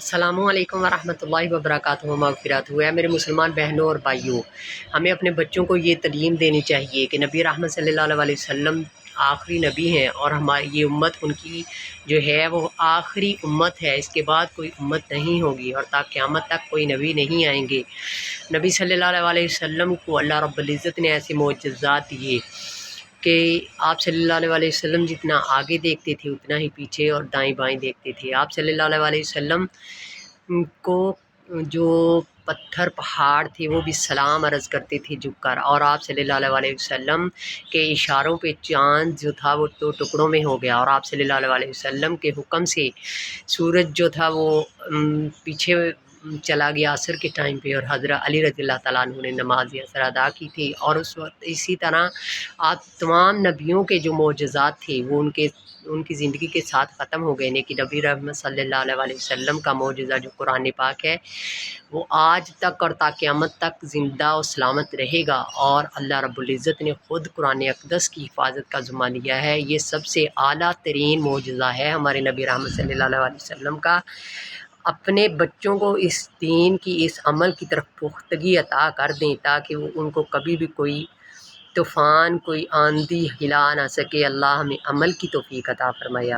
السلام علیکم ورحمۃ اللہ وبرکاتہ مغفرات ہے میرے مسلمان بہنوں اور بھائیوں، ہمیں اپنے بچوں کو یہ تعلیم دینی چاہیے کہ نبی رحمت صلی اللہ علیہ وسلم آخری نبی ہیں اور ہماری یہ امت ان کی جو ہے وہ آخری امت ہے۔ اس کے بعد کوئی امت نہیں ہوگی اور تا قیامت تک کوئی نبی نہیں آئیں گے۔ نبی صلی اللہ علیہ وسلم کو اللہ رب العزت نے ایسے معجزات دیے کہ آپ صلی اللہ علیہ وسلم جتنا آگے دیکھتے تھے اتنا ہی پیچھے اور دائیں بائیں دیکھتے تھے۔ آپ صلی اللہ علیہ وسلم کو جو پتھر پہاڑ تھے وہ بھی سلام عرض کرتے تھے جھک کر، اور آپ صلی اللہ علیہ وسلم کے اشاروں پہ چاند جو تھا وہ دو ٹکڑوں میں ہو گیا، اور آپ صلی اللہ علیہ وسلم کے حکم سے سورج جو تھا وہ پیچھے چلا گیا عصر کے ٹائم پہ، اور حضرت علی رضی اللہ تعالیٰ عنہ نے نماز عصر ادا کی تھی۔ اور اس وقت اسی طرح آپ تمام نبیوں کے جو معجزات تھے وہ ان کی زندگی کے ساتھ ختم ہو گئے، لیکن نبی رحمت صلی اللہ علیہ وسلم کا معجزہ جو قرآن پاک ہے وہ آج تک اور تا قیامت تک زندہ و سلامت رہے گا، اور اللہ رب العزت نے خود قرآن اقدس کی حفاظت کا ذمہ لیا ہے۔ یہ سب سے اعلیٰ ترین معجزہ ہے ہمارے نبی رحمت صلی اللہ علیہ وسلم کا۔ اپنے بچوں کو اس دین کی، اس عمل کی طرف پختگی عطا کر دیں تاکہ وہ ان کو کبھی بھی کوئی طوفان، کوئی آندھی ہلا نہ سکے۔ اللہ ہمیں عمل کی توفیق عطا فرمائے۔